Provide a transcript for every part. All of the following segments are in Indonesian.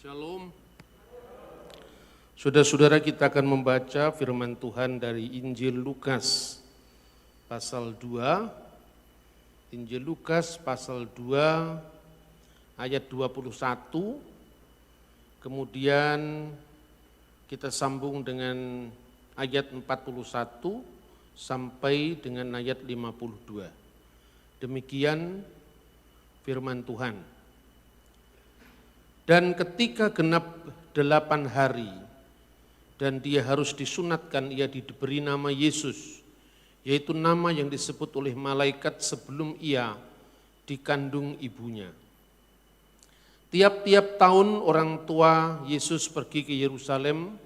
Shalom. Saudara-saudara, kita akan membaca firman Tuhan dari Injil Lukas pasal 2. Injil Lukas pasal 2 ayat 21. Kemudian kita sambung dengan ayat 41 sampai dengan ayat 52. Demikian firman Tuhan. Dan ketika genap 8 hari dan dia harus disunatkan, ia diberi nama Yesus, yaitu nama yang disebut oleh malaikat sebelum ia dikandung ibunya. Tiap-tiap tahun orang tua Yesus pergi ke Yerusalem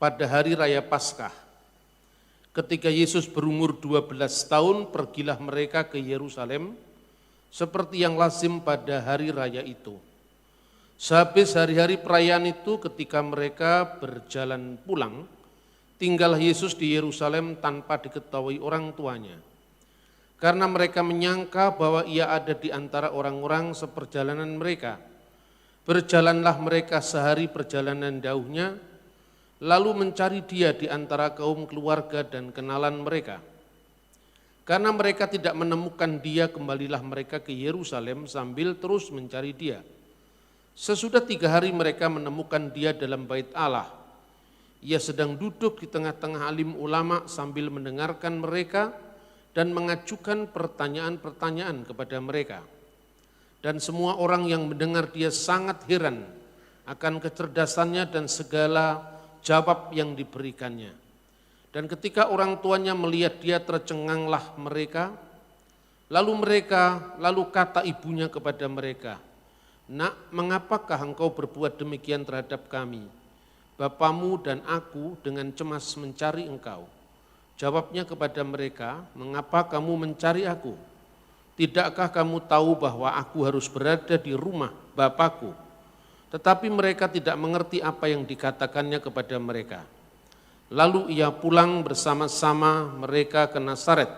pada hari raya Paskah. Ketika Yesus berumur 12 tahun, pergilah mereka ke Yerusalem seperti yang lazim pada hari raya itu. Sehabis hari-hari perayaan itu, ketika mereka berjalan pulang, tinggallah Yesus di Yerusalem tanpa diketahui orang tuanya. Karena mereka menyangka bahwa ia ada di antara orang-orang seperjalanan mereka. Berjalanlah mereka sehari perjalanan jauhnya, lalu mencari dia di antara kaum keluarga dan kenalan mereka. Karena mereka tidak menemukan dia, kembalilah mereka ke Yerusalem sambil terus mencari dia. Sesudah 3 hari mereka menemukan dia dalam bait Allah. Ia sedang duduk di tengah-tengah alim ulama sambil mendengarkan mereka dan mengajukan pertanyaan-pertanyaan kepada mereka. Dan semua orang yang mendengar dia sangat heran akan kecerdasannya dan segala jawab yang diberikannya. Dan ketika orang tuanya melihat dia, tercenganglah mereka. Lalu kata ibunya kepada mereka, "Nak, mengapakah engkau berbuat demikian terhadap kami? Bapamu dan aku dengan cemas mencari engkau." Jawabnya kepada mereka, "Mengapa kamu mencari aku? Tidakkah kamu tahu bahwa aku harus berada di rumah Bapakku?" Tetapi mereka tidak mengerti apa yang dikatakannya kepada mereka. Lalu ia pulang bersama-sama mereka ke Nazaret,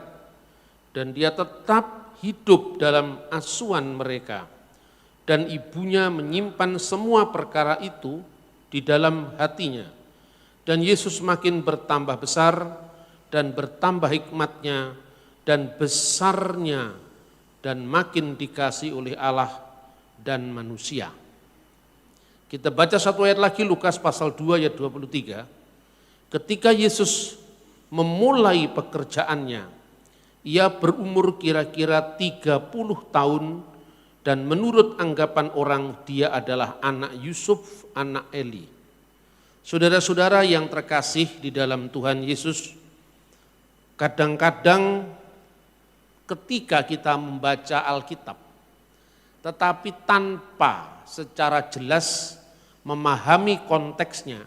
dan dia tetap hidup dalam asuhan mereka. Dan ibunya menyimpan semua perkara itu di dalam hatinya. Dan Yesus makin bertambah besar dan bertambah hikmatnya dan besarnya, dan makin dikasihi oleh Allah dan manusia. Kita baca satu ayat lagi, Lukas pasal 2 ayat 23. Ketika Yesus memulai pekerjaannya, ia berumur kira-kira 30 tahun, dan menurut anggapan orang dia adalah anak Yusuf, anak Eli. Saudara-saudara yang terkasih di dalam Tuhan Yesus, kadang-kadang ketika kita membaca Alkitab, tetapi tanpa secara jelas memahami konteksnya,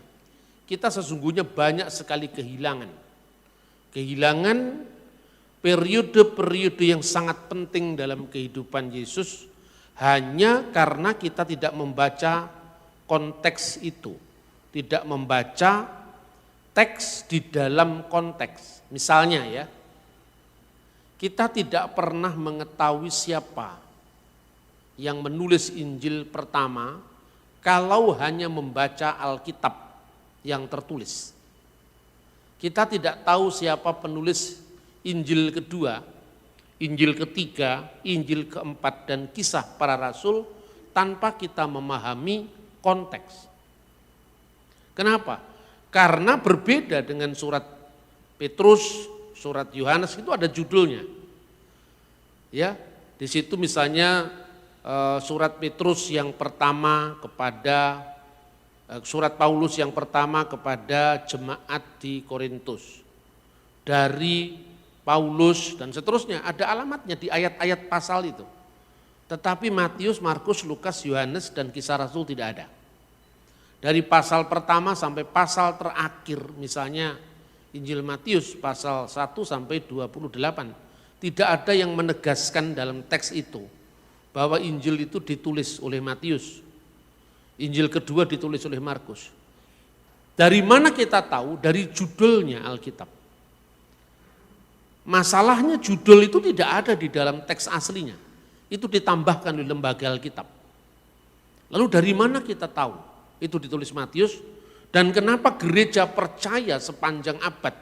kita sesungguhnya banyak sekali kehilangan. Kehilangan periode-periode yang sangat penting dalam kehidupan Yesus, hanya karena kita tidak membaca konteks itu, tidak membaca teks di dalam konteks. Misalnya ya, kita tidak pernah mengetahui siapa yang menulis Injil pertama kalau hanya membaca Alkitab yang tertulis. Kita tidak tahu siapa penulis Injil kedua, Injil ketiga, Injil keempat, dan kisah para rasul tanpa kita memahami konteks. Kenapa? Karena berbeda dengan surat Petrus, surat Yohanes itu ada judulnya. Ya, di situ misalnya surat Petrus yang pertama kepada surat Paulus yang pertama kepada jemaat di Korintus. Dari Paulus dan seterusnya, ada alamatnya di ayat-ayat pasal itu. Tetapi Matius, Markus, Lukas, Yohanes, dan Kisah Rasul tidak ada. Dari pasal pertama sampai pasal terakhir, misalnya Injil Matius pasal 1 sampai 28, tidak ada yang menegaskan dalam teks itu bahwa Injil itu ditulis oleh Matius. Injil kedua ditulis oleh Markus. Dari mana kita tahu? Dari judulnya Alkitab. Masalahnya judul itu tidak ada di dalam teks aslinya. Itu ditambahkan oleh lembaga Alkitab. Lalu dari mana kita tahu itu ditulis Matius dan kenapa gereja percaya sepanjang abad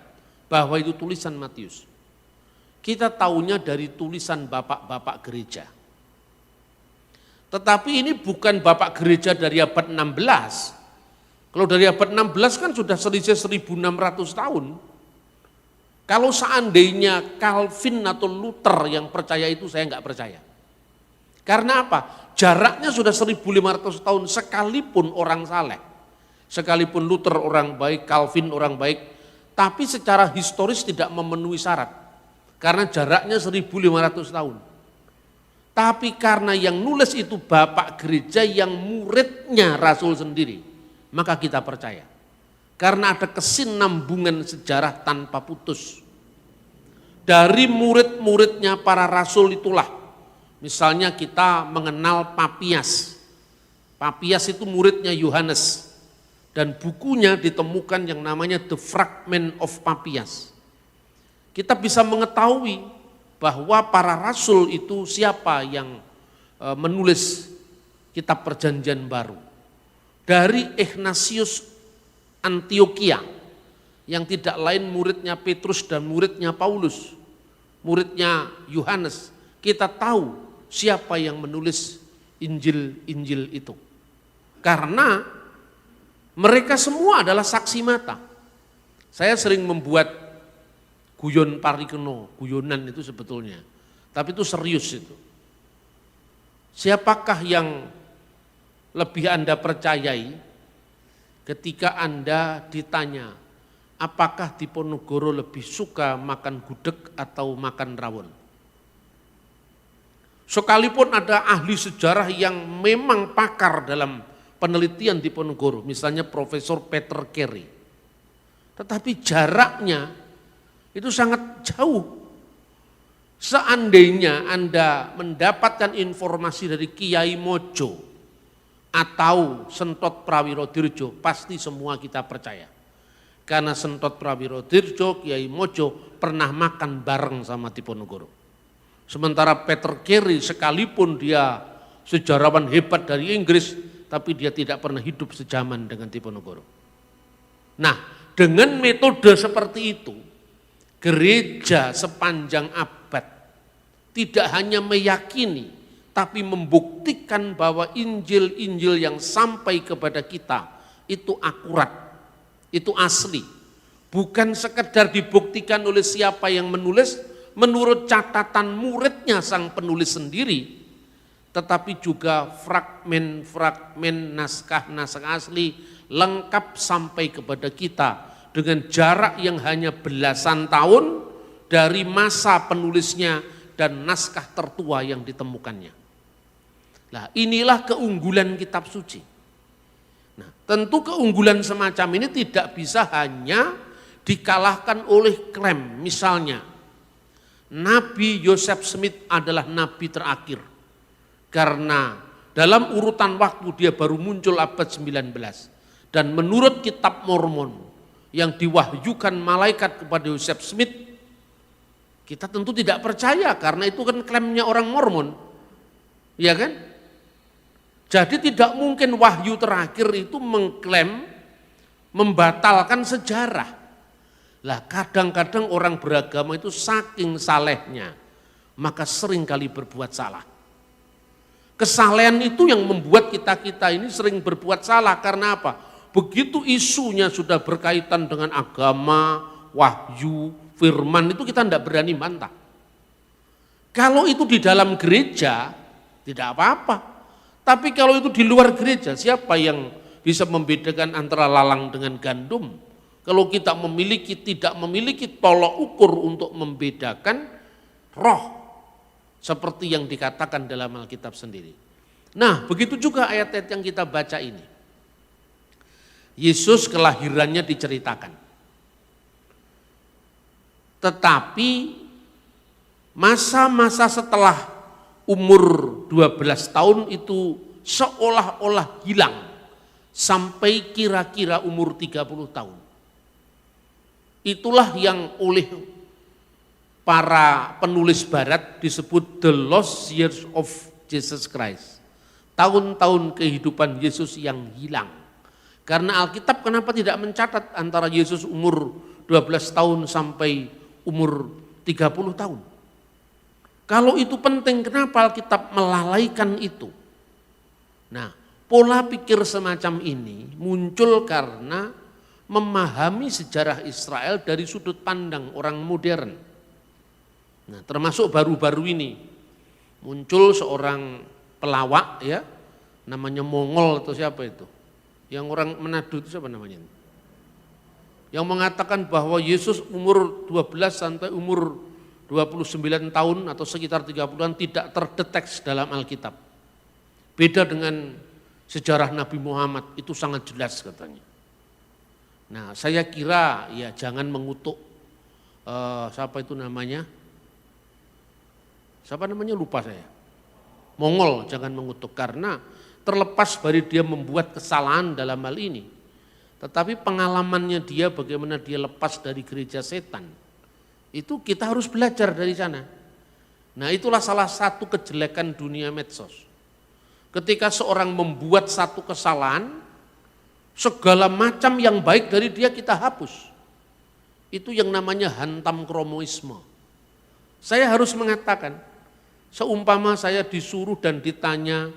bahwa itu tulisan Matius? Kita tahunya dari tulisan bapak-bapak gereja. Tetapi ini bukan bapak gereja dari abad 16. Kalau dari abad 16 kan sudah selisih 1600 tahun. Kalau seandainya Calvin atau Luther yang percaya itu, saya enggak percaya. Karena apa? Jaraknya sudah 1500 tahun sekalipun orang saleh. Sekalipun Luther orang baik, Calvin orang baik, tapi secara historis tidak memenuhi syarat. Karena jaraknya 1500 tahun. Tapi karena yang nulis itu bapak gereja yang muridnya Rasul sendiri, maka kita percaya. Karena ada kesinambungan sejarah tanpa putus. Dari murid-muridnya para rasul itulah, misalnya kita mengenal Papias. Papias itu muridnya Yohanes. Dan bukunya ditemukan yang namanya The Fragment of Papias. Kita bisa mengetahui bahwa para rasul itu siapa yang menulis kitab perjanjian baru. Dari Ignatius Antioquia yang tidak lain muridnya Petrus dan muridnya Paulus, muridnya Yohanes, kita tahu siapa yang menulis Injil-Injil itu. Karena mereka semua adalah saksi mata. Saya sering membuat guyon parikeno, guyonan itu sebetulnya. Tapi itu serius itu. Siapakah yang lebih Anda percayai ketika Anda ditanya, apakah Diponegoro lebih suka makan gudeg atau makan rawon? Sekalipun ada ahli sejarah yang memang pakar dalam penelitian Diponegoro, misalnya Profesor Peter Carey. Tetapi jaraknya itu sangat jauh. Seandainya Anda mendapatkan informasi dari Kiai Mojo atau Sentot Prawirodirjo, pasti semua kita percaya. Karena Sentot Prawirodirjo, Kiai Mojo pernah makan bareng sama Diponegoro. Sementara Peter Carey sekalipun dia sejarawan hebat dari Inggris, tapi dia tidak pernah hidup sejaman dengan Diponegoro. Nah, dengan metode seperti itu, gereja sepanjang abad tidak hanya meyakini, tapi membuktikan bahwa Injil-Injil yang sampai kepada kita itu akurat, itu asli. Bukan sekedar dibuktikan oleh siapa yang menulis, menurut catatan muridnya sang penulis sendiri, tetapi juga fragmen-fragmen naskah-naskah asli lengkap sampai kepada kita dengan jarak yang hanya belasan tahun dari masa penulisnya dan naskah tertua yang ditemukannya. Nah, inilah keunggulan kitab suci. Nah, tentu keunggulan semacam ini tidak bisa hanya dikalahkan oleh klaim. Misalnya, Nabi Joseph Smith adalah nabi terakhir. Karena dalam urutan waktu dia baru muncul abad 19. Dan menurut kitab Mormon yang diwahyukan malaikat kepada Joseph Smith, kita tentu tidak percaya karena itu kan klaimnya orang Mormon. Ya kan? Jadi tidak mungkin wahyu terakhir itu mengklaim membatalkan sejarah. Lah kadang-kadang orang beragama itu saking salehnya, maka seringkali berbuat salah. Kesalehan itu yang membuat kita-kita ini sering berbuat salah karena apa? Begitu isunya sudah berkaitan dengan agama, wahyu, firman, itu kita tidak berani bantah. Kalau itu di dalam gereja, tidak apa-apa. Tapi kalau itu di luar gereja, siapa yang bisa membedakan antara lalang dengan gandum? Kalau kita tidak memiliki tolok ukur untuk membedakan roh, seperti yang dikatakan dalam Alkitab sendiri. Nah, begitu juga ayat-ayat yang kita baca ini. Yesus kelahirannya diceritakan. Tetapi masa-masa setelah umur 12 tahun itu seolah-olah hilang sampai kira-kira umur 30 tahun. Itulah yang oleh para penulis barat disebut the lost years of Jesus Christ. tahun-tahun kehidupan Yesus yang hilang. Karena Alkitab kenapa tidak mencatat antara Yesus umur 12 tahun sampai umur 30 tahun? Kalau itu penting, kenapa Alkitab melalaikan itu? Nah, pola pikir semacam ini muncul karena memahami sejarah Israel dari sudut pandang orang modern. Nah, termasuk baru-baru ini muncul seorang pelawak ya, namanya Mongol atau siapa itu? Yang orang Manado itu siapa namanya? Yang mengatakan bahwa Yesus umur 12 sampai umur 29 tahun atau sekitar 30-an tidak terdeteksi dalam Alkitab. Beda dengan sejarah Nabi Muhammad, itu sangat jelas katanya. Nah, saya kira ya jangan mengutuk siapa itu namanya? Siapa namanya lupa saya. Mongol jangan mengutuk karena terlepas dari dia membuat kesalahan dalam hal ini. Tetapi pengalamannya dia bagaimana dia lepas dari gereja setan. Itu kita harus belajar dari sana. Nah, itulah salah satu kejelekan dunia medsos. Ketika seorang membuat satu kesalahan, segala macam yang baik dari dia kita hapus. Itu yang namanya hantam kromoisme. Saya harus mengatakan, seumpama saya disuruh dan ditanya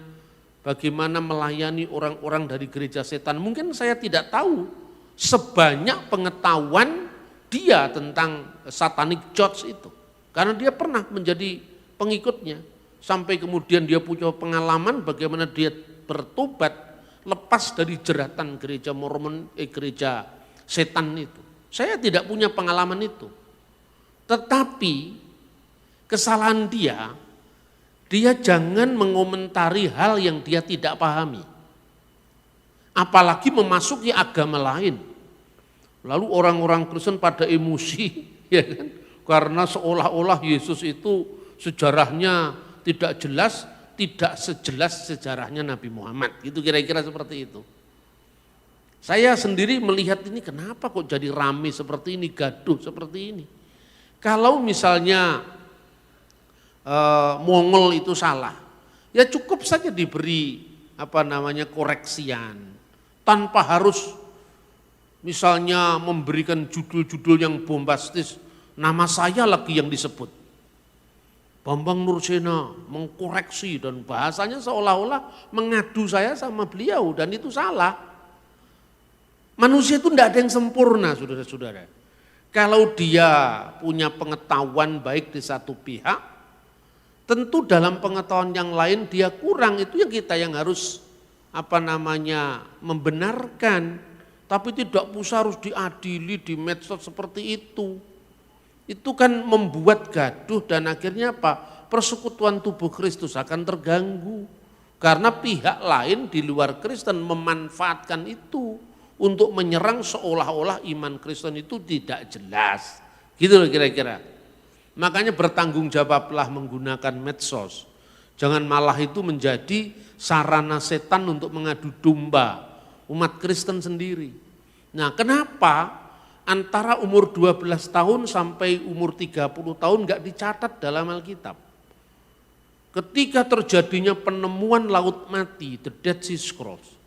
bagaimana melayani orang-orang dari gereja setan, mungkin saya tidak tahu sebanyak pengetahuan dia tentang satanic church itu. Karena dia pernah menjadi pengikutnya, sampai kemudian dia punya pengalaman bagaimana dia bertobat lepas dari jeratan gereja Mormon, gereja setan itu. Saya tidak punya pengalaman itu. Tetapi kesalahan dia jangan mengomentari hal yang dia tidak pahami. Apalagi memasuki agama lain. Lalu orang-orang Kristen pada emosi, ya kan? Karena seolah-olah Yesus itu sejarahnya tidak jelas, tidak sejelas sejarahnya Nabi Muhammad. Gitu kira-kira seperti itu. Saya sendiri melihat ini kenapa kok jadi rame seperti ini, gaduh seperti ini. Kalau misalnya Mongol itu salah, ya cukup saja diberi koreksian tanpa harus misalnya memberikan judul-judul yang bombastis, nama saya lagi yang disebut. Bambang Nursena mengkoreksi dan bahasanya seolah-olah mengadu saya sama beliau dan itu salah. Manusia itu tidak ada yang sempurna, saudara-saudara. Kalau dia punya pengetahuan baik di satu pihak, tentu dalam pengetahuan yang lain dia kurang, itu yang kita yang harus membenarkan. Tapi tidak usah harus diadili di medsos seperti itu. Itu kan membuat gaduh dan akhirnya persekutuan tubuh Kristus akan terganggu. Karena pihak lain di luar Kristen memanfaatkan itu untuk menyerang seolah-olah iman Kristen itu tidak jelas. Gitu loh kira-kira. Makanya bertanggung jawablah menggunakan medsos. Jangan malah itu menjadi sarana setan untuk mengadu domba umat Kristen sendiri. Nah, kenapa antara umur 12 tahun sampai umur 30 tahun enggak dicatat dalam Alkitab? Ketika terjadinya penemuan laut mati, the Dead Sea Scrolls,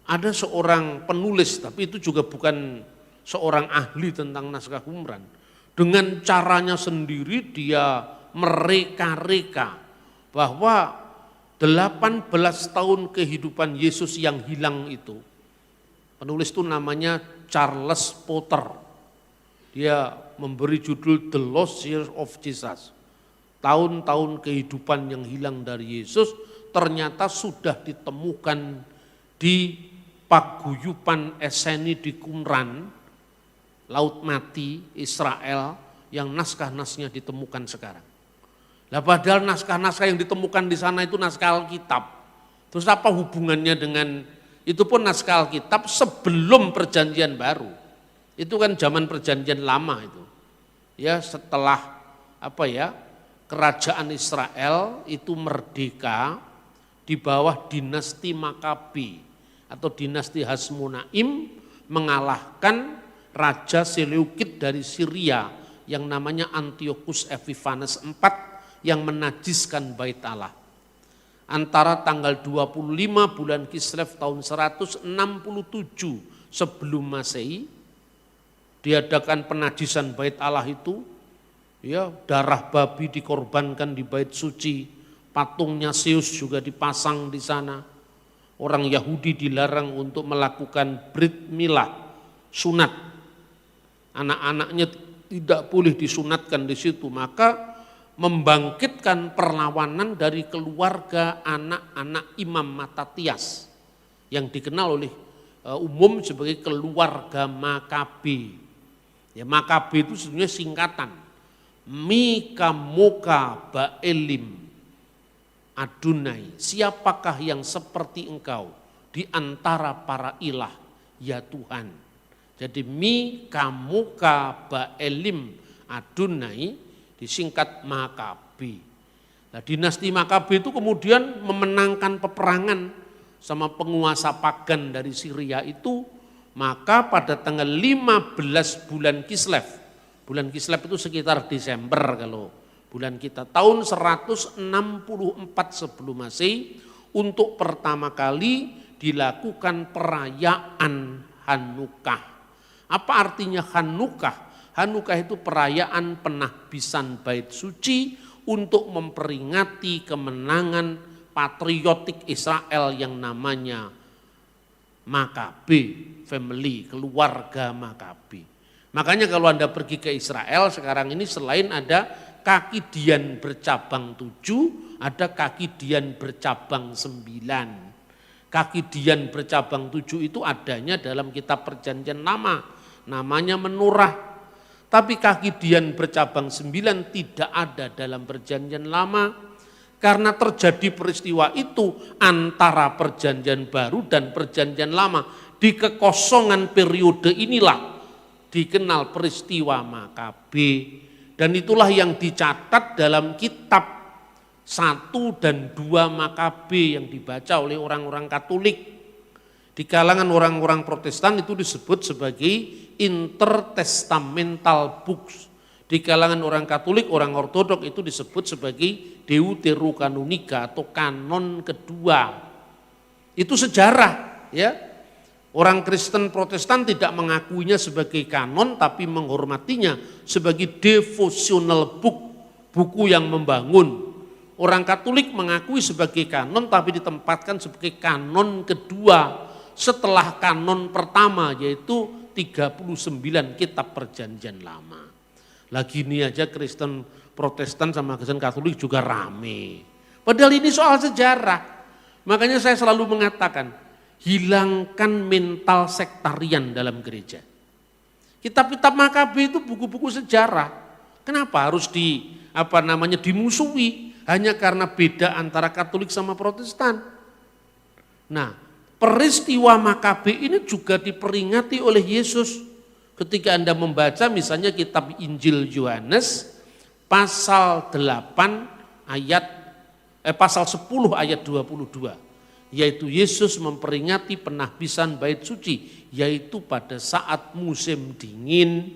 ada seorang penulis, tapi itu juga bukan seorang ahli tentang naskah Qumran. Dengan caranya sendiri dia mereka-reka bahwa 18 tahun kehidupan Yesus yang hilang itu, penulis itu namanya Charles Potter. Dia memberi judul The Lost Years of Jesus. Tahun-tahun kehidupan yang hilang dari Yesus ternyata sudah ditemukan di paguyuban Esseni di Qumran, Laut Mati, Israel, yang naskah-naskahnya ditemukan sekarang. Lah padahal naskah-naskah yang ditemukan di sana itu naskah Alkitab. Terus apa hubungannya dengan itu pun naskah Alkitab sebelum perjanjian baru. Itu kan zaman perjanjian lama itu. Ya setelah kerajaan Israel itu merdeka di bawah dinasti Makabi atau dinasti Hasmonaim mengalahkan Raja Seleukid dari Syria yang namanya Antiochus Epiphanes IV yang menajiskan bait Allah. antara tanggal 25 bulan Kislev tahun 167 sebelum Masehi diadakan penajisan bait Allah itu, ya, darah babi dikorbankan di bait suci, patungnya Zeus juga dipasang di sana. Orang Yahudi dilarang untuk melakukan brit milah, sunat. Anak-anaknya tidak boleh disunatkan di situ, maka membangkitkan perlawanan dari keluarga anak-anak Imam Matatias yang dikenal oleh umum sebagai keluarga Makabe. Ya, Makabe itu sebenarnya singkatan Mika Moka Baelim Adonai, siapakah yang seperti engkau di antara para ilah, ya Tuhan. Jadi Mika Moka Baelim Adonai disingkat Makabe. Nah, dinasti Makabe itu kemudian memenangkan peperangan sama penguasa pagan dari Syria itu, maka pada tanggal 15 bulan Kislev, bulan Kislev itu sekitar Desember kalau bulan kita, tahun 164 sebelum Masehi, untuk pertama kali dilakukan perayaan Hanukah. Apa artinya Hanukah? Hanukah itu perayaan penahbisan bait suci untuk memperingati kemenangan patriotik Israel yang namanya Makabe, family, keluarga Makabe. Makanya kalau Anda pergi ke Israel sekarang ini, selain ada kaki dian bercabang 7, ada kaki dian bercabang 9. Kaki dian bercabang 7 itu adanya dalam kitab Perjanjian Lama, namanya menorah. Tapi kaki dian bercabang 9 tidak ada dalam Perjanjian Lama, karena terjadi peristiwa itu antara Perjanjian Baru dan Perjanjian Lama. Di kekosongan periode inilah dikenal peristiwa Makabe. Dan itulah yang dicatat dalam kitab 1 dan 2 Makabe yang dibaca oleh orang-orang Katolik. Di kalangan orang-orang Protestan itu disebut sebagai intertestamental books. Di kalangan orang Katolik, orang Ortodok itu disebut sebagai Deuterokanonika atau kanon kedua. Itu sejarah, ya. Orang Kristen Protestan tidak mengakuinya sebagai kanon, tapi menghormatinya sebagai devotional book, buku yang membangun. Orang Katolik mengakui sebagai kanon, tapi ditempatkan sebagai kanon kedua setelah kanon pertama, yaitu 39 kitab Perjanjian Lama. Lagi ini aja Kristen Protestan sama Kristen Katolik juga rame. Padahal ini soal sejarah. Makanya saya selalu mengatakan, hilangkan mental sektarian dalam gereja. Kitab-kitab Makabe itu buku-buku sejarah. Kenapa harus dimusuhi hanya karena beda antara Katolik sama Protestan? Nah, peristiwa Makabe ini juga diperingati oleh Yesus. Ketika Anda membaca misalnya kitab Injil Yohanes pasal 10 ayat 22. Yaitu Yesus memperingati penahbisan bait suci, yaitu pada saat musim dingin.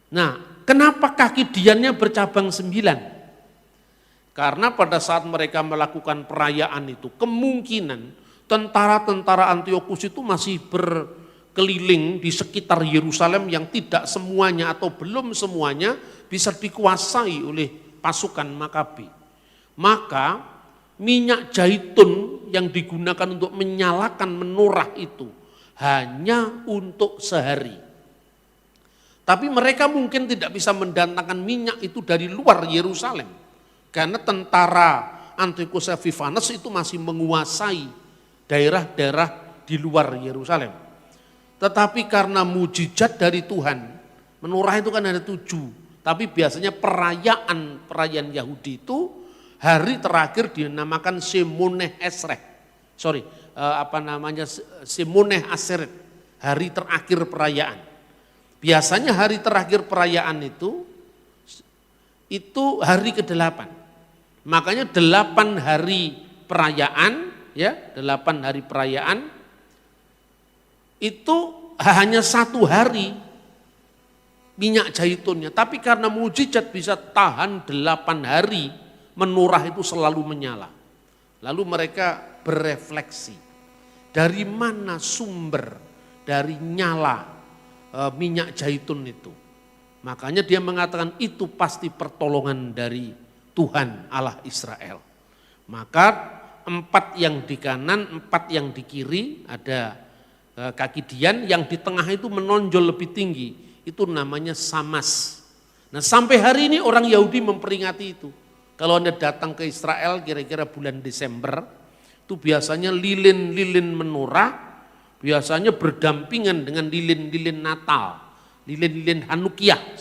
Nah, kenapa kaki diannya bercabang 9? Karena pada saat mereka melakukan perayaan itu, kemungkinan tentara-tentara Antiochus itu masih berkeliling di sekitar Yerusalem yang tidak semuanya atau belum semuanya bisa dikuasai oleh pasukan Makabe. Maka minyak zaitun yang digunakan untuk menyalakan menorah itu hanya untuk sehari. Tapi mereka mungkin tidak bisa mendatangkan minyak itu dari luar Yerusalem, karena tentara Antiochus Epiphanes itu masih menguasai daerah-daerah di luar Yerusalem. Tetapi karena mujizat dari Tuhan, menorah itu kan ada 7, tapi biasanya perayaan Yahudi itu hari terakhir dinamakan Shemoneh Esrei. Shemoneh Aseret, hari terakhir perayaan. Biasanya hari terakhir perayaan itu hari ke-8. Makanya 8 hari perayaan, ya, 8 hari perayaan itu hanya 1 hari minyak zaitunnya. Tapi karena mujizat bisa tahan 8 hari, menorah itu selalu menyala. Lalu mereka berefleksi, dari mana sumber dari nyala minyak zaitun itu. Makanya dia mengatakan itu pasti pertolongan dari Tuhan Allah Israel. Maka 4 yang di kanan, 4 yang di kiri, ada kaki Dian, yang di tengah itu menonjol lebih tinggi, itu namanya Samas. Nah sampai hari ini orang Yahudi memperingati itu. Kalau Anda datang ke Israel kira-kira bulan Desember, itu biasanya lilin-lilin menorah, biasanya berdampingan dengan lilin-lilin Natal, lilin-lilin Hanukiah,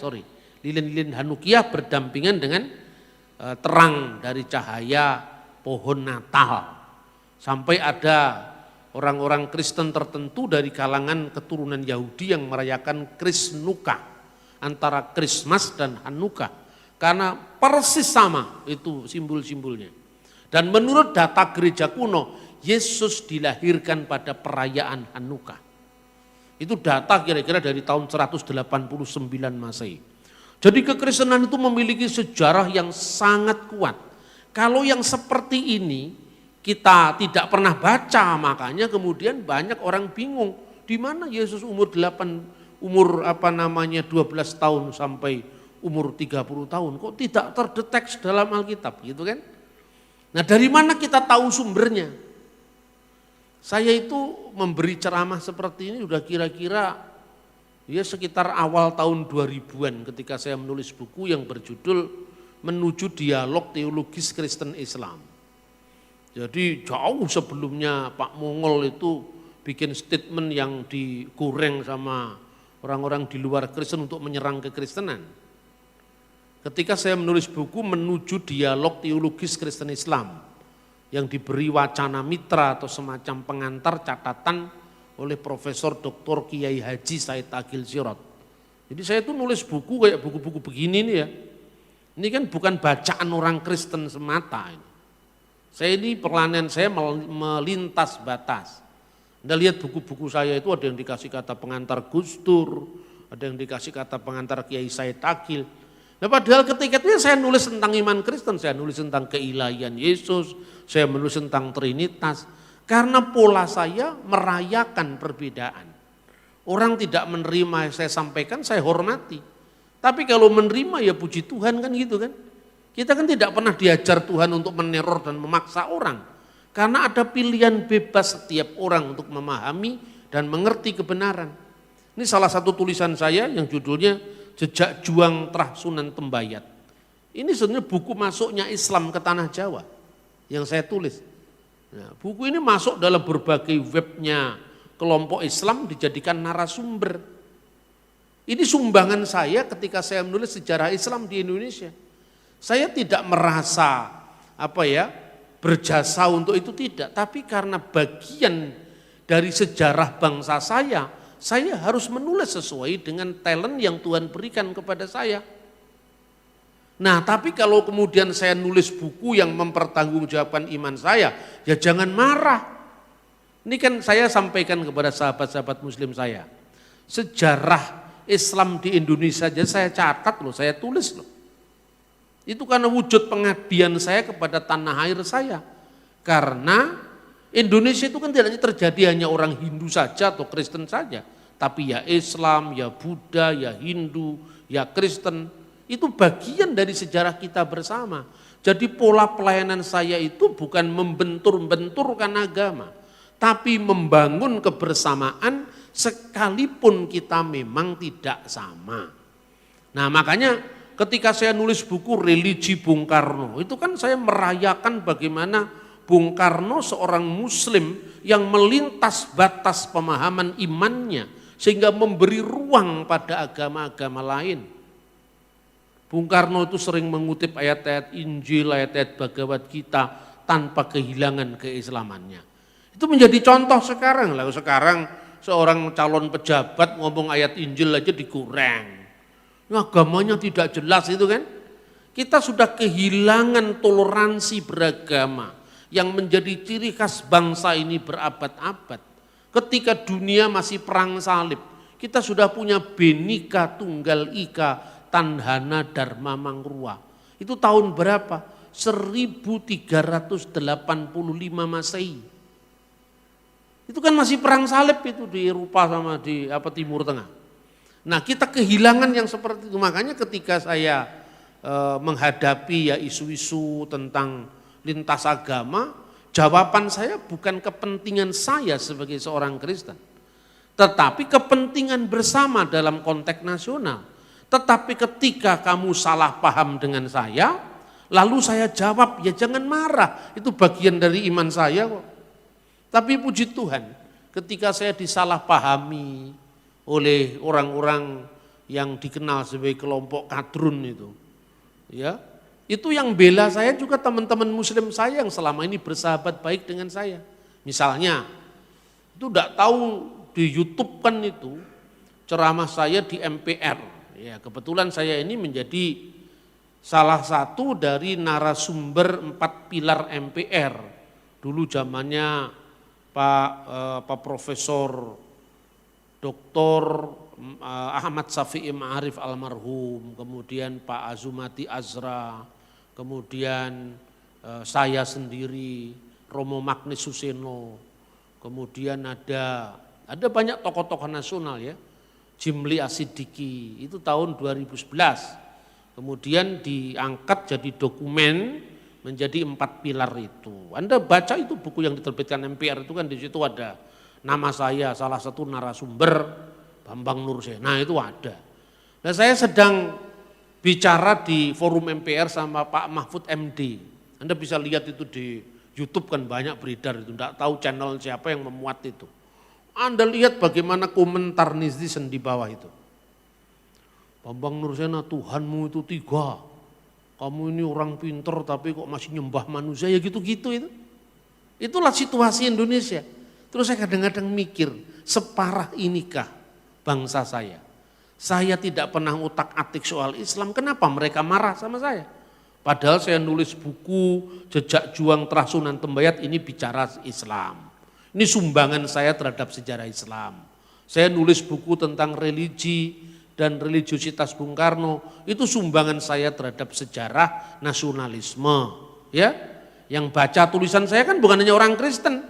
lilin-lilin Hanukiah berdampingan dengan terang dari cahaya pohon Natal. Sampai ada orang-orang Kristen tertentu dari kalangan keturunan Yahudi yang merayakan Krisnuka, antara Christmas dan Hanukkah. Karena persis sama itu simbol-simbolnya. Dan menurut data gereja kuno, Yesus dilahirkan pada perayaan Hanukkah. Itu data kira-kira dari tahun 189 Masehi. Jadi kekristenan itu memiliki sejarah yang sangat kuat. Kalau yang seperti ini kita tidak pernah baca, makanya kemudian banyak orang bingung. Di mana Yesus umur 12 tahun sampai umur 30 tahun, kok tidak terdeteksi dalam Alkitab gitu kan. Nah dari mana kita tahu sumbernya? Saya itu memberi ceramah seperti ini udah kira-kira ya sekitar awal tahun 2000-an ketika saya menulis buku yang berjudul Menuju Dialog Teologis Kristen Islam. Jadi jauh sebelumnya Pak Mongol itu bikin statement yang digoreng sama orang-orang di luar Kristen untuk menyerang kekristenan. Ketika saya menulis buku Menuju Dialog Teologis Kristen Islam yang diberi wacana mitra atau semacam pengantar catatan oleh Profesor Dr. Kiai Haji Said Agil Sirot. Jadi saya itu nulis buku kayak buku-buku begini nih ya. Ini kan bukan bacaan orang Kristen semata. Saya ini perlahan saya melintas batas. Anda lihat buku-buku saya itu ada yang dikasih kata pengantar Gus Dur, ada yang dikasih kata pengantar Kiai Said Agil. Nah padahal ketika itu saya nulis tentang iman Kristen, saya nulis tentang keilahian Yesus, saya menulis tentang Trinitas. Karena pola saya merayakan perbedaan. Orang tidak menerima yang saya sampaikan, saya hormati. Tapi kalau menerima ya puji Tuhan kan gitu kan. Kita kan tidak pernah diajar Tuhan untuk meneror dan memaksa orang. Karena ada pilihan bebas setiap orang untuk memahami dan mengerti kebenaran. Ini salah satu tulisan saya yang judulnya Jejak Juang Trah Sunan Tembayat. Ini sebenarnya buku masuknya Islam ke Tanah Jawa yang saya tulis. Nah, buku ini masuk dalam berbagai webnya kelompok Islam dijadikan narasumber. Ini sumbangan saya ketika saya menulis sejarah Islam di Indonesia. Saya tidak merasa berjasa untuk itu tidak, tapi karena bagian dari sejarah bangsa saya harus menulis sesuai dengan talent yang Tuhan berikan kepada saya. Nah, tapi kalau kemudian saya nulis buku yang mempertanggungjawabkan iman saya, ya jangan marah. Ini kan saya sampaikan kepada sahabat-sahabat muslim saya. Sejarah Islam di Indonesia saja saya catat loh, saya tulis loh. Itu karena wujud pengabdian saya kepada tanah air saya. Karena Indonesia itu kan tidak terjadi hanya orang Hindu saja atau Kristen saja. Tapi ya Islam, ya Buddha, ya Hindu, ya Kristen. Itu bagian dari sejarah kita bersama. Jadi pola pelayanan saya itu bukan membentur-benturkan agama. Tapi membangun kebersamaan sekalipun kita memang tidak sama. Nah makanya ketika saya nulis buku Religi Bung Karno, itu kan saya merayakan bagaimana Bung Karno seorang muslim yang melintas batas pemahaman imannya sehingga memberi ruang pada agama-agama lain. Bung Karno itu sering mengutip ayat-ayat Injil, ayat-ayat Bhagavad Gita tanpa kehilangan keislamannya. Itu menjadi contoh sekarang. Lalu sekarang seorang calon pejabat ngomong ayat Injil aja digoreng. Agamanya tidak jelas itu kan. Kita sudah kehilangan toleransi beragama yang menjadi ciri khas bangsa ini berabad-abad. Ketika dunia masih perang salib, kita sudah punya Bhinneka Tunggal Ika Tandhana Dharma Mangrua. Itu tahun berapa? 1385 Masehi. Itu kan masih perang salib itu di Eropa sama di Timur Tengah. Nah, kita kehilangan yang seperti itu. Makanya ketika saya menghadapi ya isu-isu tentang lintas agama, jawaban saya bukan kepentingan saya sebagai seorang Kristen, tetapi kepentingan bersama dalam konteks nasional. Tetapi ketika kamu salah paham dengan saya, lalu saya jawab, ya jangan marah, itu bagian dari iman saya kok. Tapi puji Tuhan, ketika saya disalahpahami oleh orang-orang yang dikenal sebagai kelompok kadrun itu, ya, itu yang bela saya juga teman-teman muslim saya yang selama ini bersahabat baik dengan saya. Misalnya, itu tidak tahu di YouTube kan itu ceramah saya di MPR. Ya, kebetulan saya ini menjadi salah satu dari narasumber 4 pilar MPR. Dulu zamannya Pak Profesor Dr. Ahmad Syafi'i Ma'arif almarhum, kemudian Pak Azumati Azra, kemudian saya sendiri, Romo Magnis Suseno, kemudian ada banyak tokoh-tokoh nasional ya, Jimli Asidiki, itu tahun 2011. Kemudian diangkat jadi dokumen menjadi 4 pilar itu. Anda baca itu buku yang diterbitkan MPR itu kan di situ ada nama saya, salah satu narasumber Bambang Nursena. Nah itu ada. Nah saya sedang bicara di forum MPR sama Pak Mahfud MD. Anda bisa lihat itu di YouTube kan banyak beredar itu. Tidak tahu channel siapa yang memuat itu. Anda lihat bagaimana komentar netizen di bawah itu. Bambang Nursena, Tuhanmu itu 3. Kamu ini orang pinter tapi kok masih nyembah manusia, ya gitu-gitu itu. Itulah situasi Indonesia. Terus saya kadang-kadang mikir, separah inikah bangsa saya? Saya tidak pernah utak-atik soal Islam, kenapa mereka marah sama saya? Padahal saya nulis buku Jejak Juang Terasunan Tembayat, ini bicara Islam. Ini sumbangan saya terhadap sejarah Islam. Saya nulis buku tentang religi dan religiositas Bung Karno, itu sumbangan saya terhadap sejarah nasionalisme. Ya, yang baca tulisan saya kan bukan hanya orang Kristen,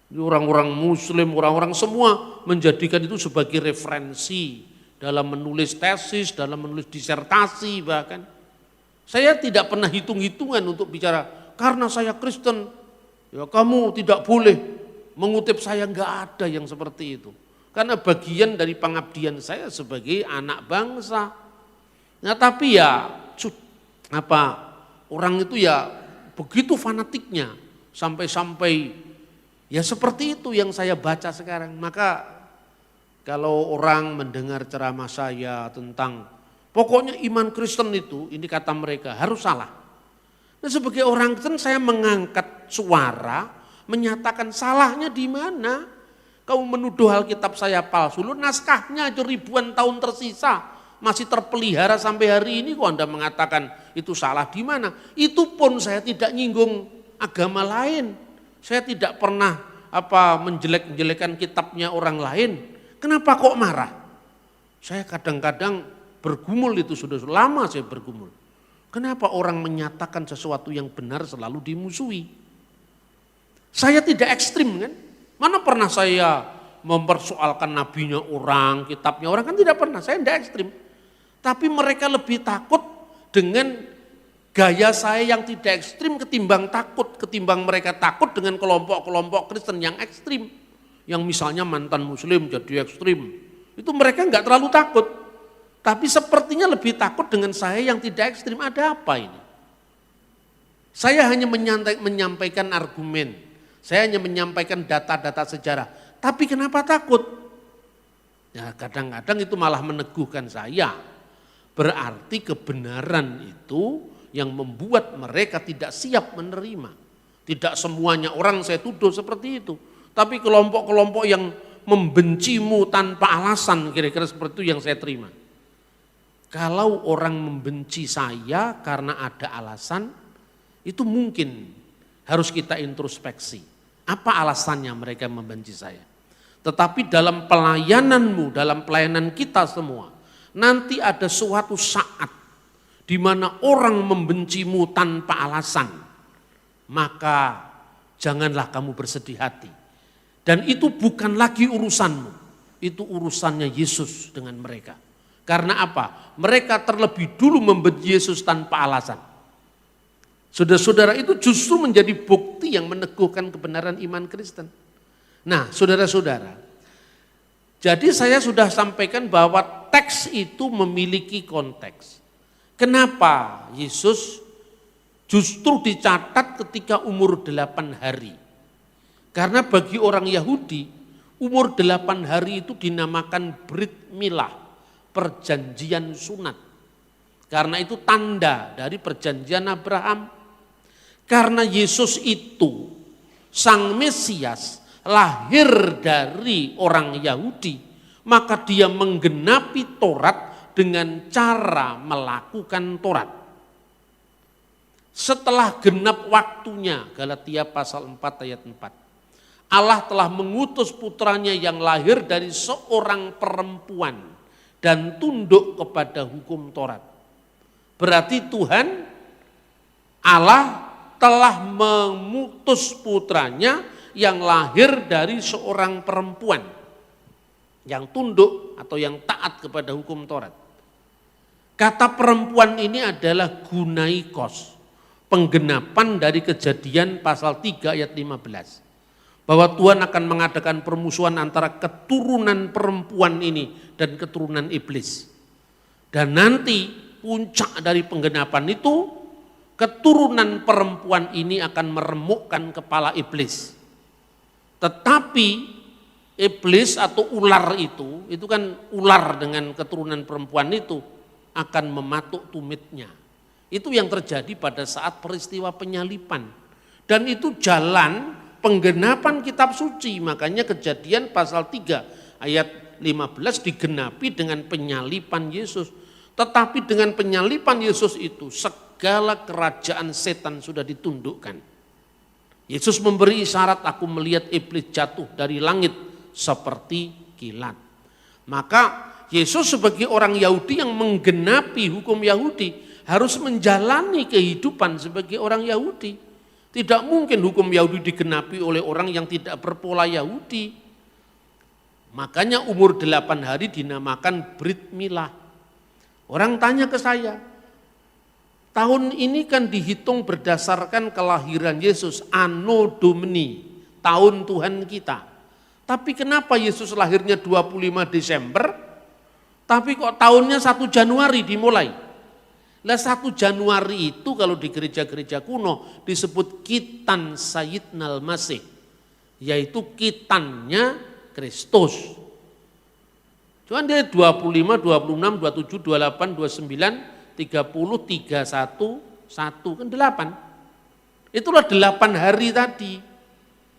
orang-orang Muslim, orang-orang semua menjadikan itu sebagai referensi dalam menulis tesis, dalam menulis disertasi bahkan. Saya tidak pernah hitung-hitungan untuk bicara karena saya Kristen, ya kamu tidak boleh mengutip saya, enggak ada yang seperti itu. Karena bagian dari pengabdian saya sebagai anak bangsa. Nah tapi ya orang itu ya begitu fanatiknya sampai ya seperti itu yang saya baca sekarang. Maka kalau orang mendengar ceramah saya tentang pokoknya iman Kristen itu, ini kata mereka harus salah. Nah sebagai orang Kristen saya mengangkat suara menyatakan salahnya di mana? Kamu menuduh Alkitab saya palsu, lu naskahnya aja ribuan tahun tersisa, masih terpelihara sampai hari ini kok Anda mengatakan itu salah di mana? Itu pun saya tidak nyinggung agama lain. Saya tidak pernah menjelek-jelekan kitabnya orang lain. Kenapa kok marah? Saya kadang-kadang bergumul itu sudah lama saya bergumul. Kenapa orang menyatakan sesuatu yang benar selalu dimusuhi? Saya tidak ekstrim kan? Mana pernah saya mempersoalkan nabinya orang, kitabnya orang, kan tidak pernah, saya tidak ekstrim. Tapi mereka lebih takut dengan gaya saya yang tidak ekstrim ketimbang mereka takut dengan kelompok-kelompok Kristen yang ekstrim. Yang misalnya mantan muslim jadi ekstrim, itu mereka enggak terlalu takut. Tapi sepertinya lebih takut dengan saya yang tidak ekstrim. Ada apa ini? Saya hanya menyampaikan argumen. Saya hanya menyampaikan data-data sejarah. Tapi kenapa takut? Ya kadang-kadang itu malah meneguhkan saya. Berarti kebenaran itu yang membuat mereka tidak siap menerima. Tidak semuanya orang saya tuduh seperti itu. Tapi kelompok-kelompok yang membencimu tanpa alasan, kira-kira seperti itu yang saya terima. Kalau orang membenci saya karena ada alasan, itu mungkin harus kita introspeksi. Apa alasannya mereka membenci saya? Tetapi dalam pelayananmu, dalam pelayanan kita semua, nanti ada suatu saat di mana orang membencimu tanpa alasan, maka janganlah kamu bersedih hati. Dan itu bukan lagi urusanmu, itu urusannya Yesus dengan mereka. Karena apa? Mereka terlebih dulu membenci Yesus tanpa alasan. Saudara-saudara, itu justru menjadi bukti yang meneguhkan kebenaran iman Kristen. Nah, saudara-saudara, jadi saya sudah sampaikan bahwa teks itu memiliki konteks. Kenapa Yesus justru dicatat ketika umur 8 hari? Karena bagi orang Yahudi, umur 8 hari itu dinamakan Brit Milah, perjanjian sunat. Karena itu tanda dari perjanjian Abraham. Karena Yesus itu, Sang Mesias, lahir dari orang Yahudi, maka dia menggenapi Taurat dengan cara melakukan Taurat. Setelah genap waktunya, Galatia pasal 4 ayat 4. Allah telah mengutus putranya yang lahir dari seorang perempuan dan tunduk kepada hukum Taurat. Berarti Tuhan Allah telah mengutus putranya yang lahir dari seorang perempuan yang tunduk atau yang taat kepada hukum Taurat. Kata perempuan ini adalah gunaikos, penggenapan dari Kejadian pasal 3 ayat 15. Bahwa Tuhan akan mengadakan permusuhan antara keturunan perempuan ini dan keturunan iblis. Dan nanti puncak dari penggenapan itu, keturunan perempuan ini akan meremukkan kepala iblis. Tetapi iblis atau ular itu kan ular dengan keturunan perempuan itu akan mematuk tumitnya. Itu yang terjadi pada saat peristiwa penyalipan. Dan itu jalan penggenapan kitab suci, makanya Kejadian pasal 3 ayat 15 digenapi dengan penyalipan Yesus. Tetapi dengan penyalipan Yesus itu segala kerajaan setan sudah ditundukkan. Yesus memberi isyarat, aku melihat iblis jatuh dari langit seperti kilat. Maka Yesus sebagai orang Yahudi yang menggenapi hukum Yahudi harus menjalani kehidupan sebagai orang Yahudi. Tidak mungkin hukum Yahudi digenapi oleh orang yang tidak berpola Yahudi. Makanya umur 8 hari dinamakan Brit Milah. Orang tanya ke saya, tahun ini kan dihitung berdasarkan kelahiran Yesus, Anno Domini, tahun Tuhan kita. Tapi kenapa Yesus lahirnya 25 Desember, tapi kok tahunnya 1 Januari dimulai? Nah 1 Januari itu kalau di gereja-gereja kuno disebut Kitan Sayyidnal Masih, yaitu kitannya Kristus. Cuman dia 25, 26, 27, 28, 29, 30, 31, 1, kan 8. Itulah 8 hari tadi.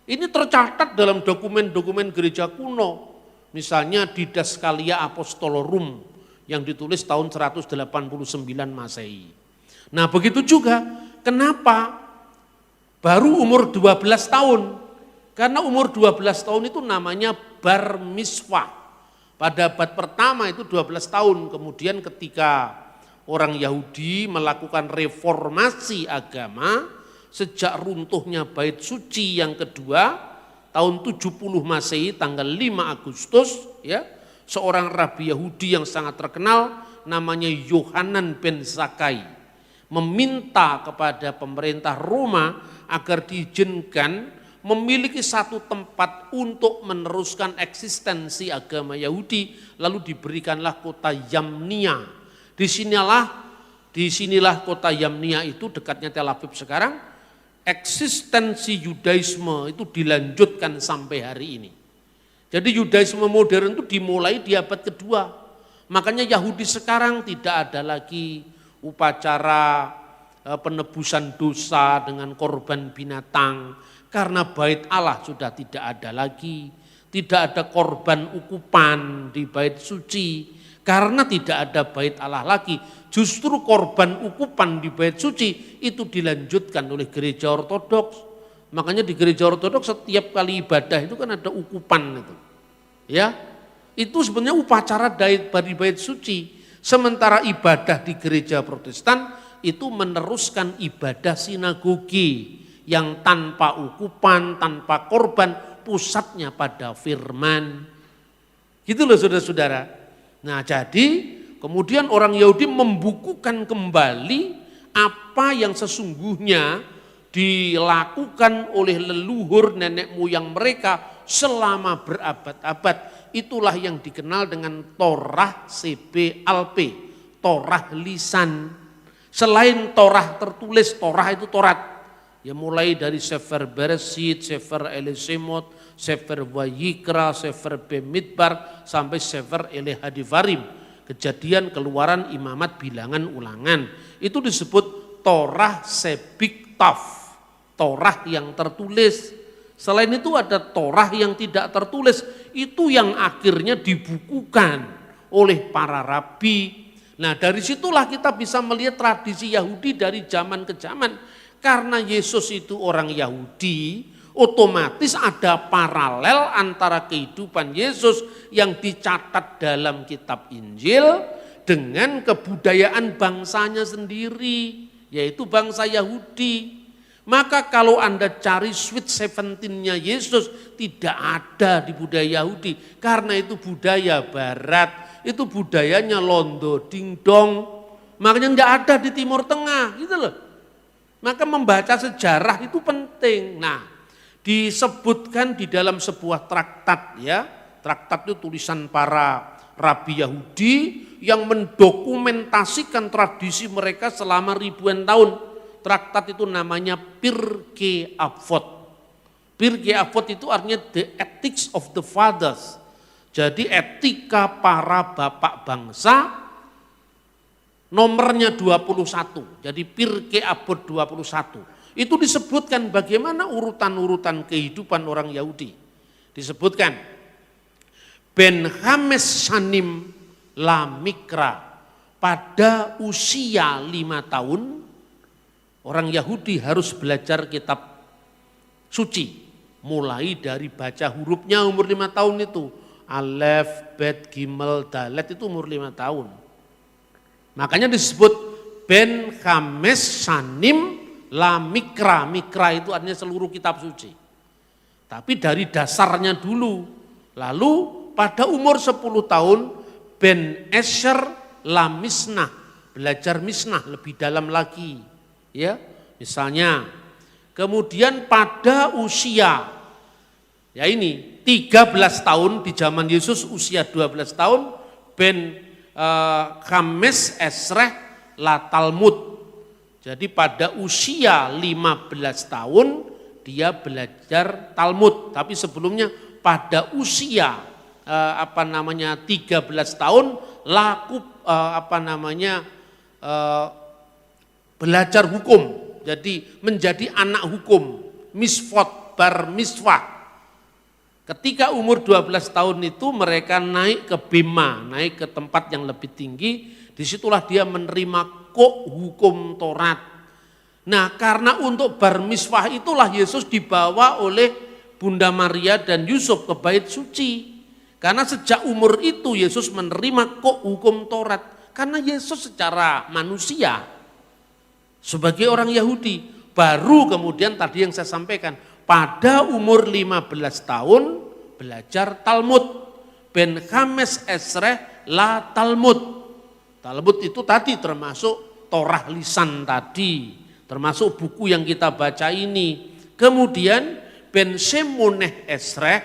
Ini tercatat dalam dokumen-dokumen gereja kuno. Misalnya Didaskalia Apostolorum yang ditulis tahun 189 Masehi. Nah begitu juga, kenapa baru umur 12 tahun? Karena umur 12 tahun itu namanya bar miswah. Pada abad pertama itu 12 tahun, kemudian ketika orang Yahudi melakukan reformasi agama, sejak runtuhnya bait suci yang kedua, tahun 70 Masehi tanggal 5 Agustus, ya, seorang rabi Yahudi yang sangat terkenal namanya Yohanan ben Zakkai meminta kepada pemerintah Roma agar diizinkan memiliki satu tempat untuk meneruskan eksistensi agama Yahudi, lalu diberikanlah kota Yamnia. Disinilah kota Yamnia itu dekatnya Tel Aviv sekarang, eksistensi Yudaisme itu dilanjutkan sampai hari ini. Jadi Yudaisme modern itu dimulai di abad kedua. Makanya Yahudi sekarang tidak ada lagi upacara penebusan dosa dengan korban binatang. Karena bait Allah sudah tidak ada lagi. Tidak ada korban ukupan di bait suci. Karena tidak ada bait Allah lagi. Justru korban ukupan di bait suci itu dilanjutkan oleh gereja Ortodoks. Makanya di gereja Ortodoks setiap kali ibadah itu kan ada ukupan itu. Ya. Itu sebenarnya upacara dari bait suci. Sementara ibadah di gereja Protestan itu meneruskan ibadah sinagogi yang tanpa ukupan, tanpa korban, pusatnya pada firman. Gitu loh saudara-saudara. Nah jadi kemudian orang Yahudi membukukan kembali apa yang sesungguhnya dilakukan oleh leluhur nenek moyang mereka selama berabad-abad. Itulah yang dikenal dengan Torah CBLP, Torah lisan. Selain Torah tertulis, Torah itu Torat. Ya mulai dari Sefer Bereshit, Sefer Elesemot, Sefer Vayikra, Sefer Bemidbar, sampai Sefer Elehadivarim. Kejadian, Keluaran, Imamat, Bilangan, Ulangan. Itu disebut Torah Sebiktaf, Torah yang tertulis. Selain itu ada Torah yang tidak tertulis, itu yang akhirnya dibukukan oleh para rabi. Nah dari situlah kita bisa melihat tradisi Yahudi dari zaman ke zaman. Karena Yesus itu orang Yahudi, otomatis ada paralel antara kehidupan Yesus yang dicatat dalam kitab Injil dengan kebudayaan bangsanya sendiri, yaitu bangsa Yahudi. Maka kalau Anda cari Sweet 17-nya Yesus tidak ada di budaya Yahudi. Karena itu budaya barat, itu budayanya londo dingdong. Makanya enggak ada di Timur Tengah gitu loh. Maka membaca sejarah itu penting. Nah disebutkan di dalam sebuah traktat ya. Traktat itu tulisan para rabi Yahudi yang mendokumentasikan tradisi mereka selama ribuan tahun. Traktat itu namanya Pirkei Avot. Pirkei Avot itu artinya the ethics of the fathers. Jadi etika para bapak bangsa nomornya 21. Jadi Pirkei Avot 21. Itu disebutkan bagaimana urutan-urutan kehidupan orang Yahudi. Disebutkan Ben Hames Shanim La Mikra, pada usia 5 tahun orang Yahudi harus belajar kitab suci. Mulai dari baca hurufnya umur 5 tahun itu. Alef, Bet, Gimel, Dalet itu umur 5 tahun. Makanya disebut Ben Hames Shanim La Mikra. Mikra itu artinya seluruh kitab suci. Tapi dari dasarnya dulu. Lalu pada umur 10 tahun Ben Esher La Misnah. Belajar Misnah lebih dalam lagi. Ya, misalnya kemudian pada usia ya ini 13 tahun di zaman Yesus usia 12 tahun Ben Hames Esreh La Talmud. Jadi pada usia 15 tahun dia belajar Talmud, tapi sebelumnya pada usia 13 tahun belajar hukum, jadi menjadi anak hukum, misfot, bar miswah. Ketika umur 12 tahun itu mereka naik ke Bema, naik ke tempat yang lebih tinggi, disitulah dia menerima hukum Taurat. Nah karena untuk bar miswah itulah Yesus dibawa oleh Bunda Maria dan Yusuf ke bait suci. Karena sejak umur itu Yesus menerima hukum Taurat, karena Yesus secara manusia sebagai orang Yahudi, baru kemudian tadi yang saya sampaikan, pada umur 15 tahun belajar Talmud. Ben Hames Esreh La Talmud. Talmud itu tadi termasuk Torah lisan tadi, termasuk buku yang kita baca ini. Kemudian Ben Shemoneh Esreh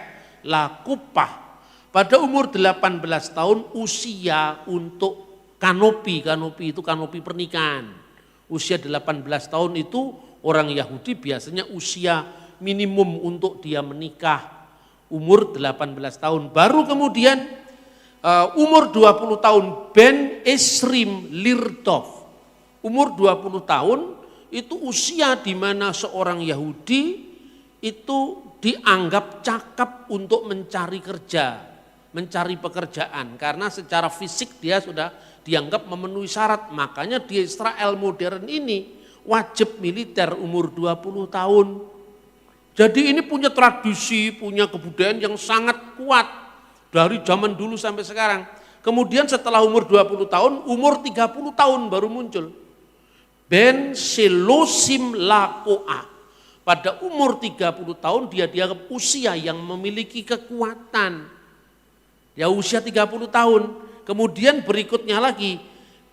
La Kupah. Pada umur 18 tahun usia untuk kanopi itu kanopi pernikahan. Usia 18 tahun itu orang Yahudi biasanya usia minimum untuk dia menikah. Umur 18 tahun. Baru kemudian umur 20 tahun Ben Esrim Lirdov. Umur 20 tahun itu usia di mana seorang Yahudi itu dianggap cakap untuk mencari kerja, mencari pekerjaan. Karena secara fisik dia sudah dianggap memenuhi syarat. Makanya di Israel modern ini wajib militer umur 20 tahun. Jadi ini punya tradisi, punya kebudayaan yang sangat kuat dari zaman dulu sampai sekarang. Kemudian setelah umur 20 tahun, umur 30 tahun baru muncul. Ben Selosim Lakoa. Pada umur 30 tahun dia dianggap usia yang memiliki kekuatan. Ya usia 30 tahun. Kemudian berikutnya lagi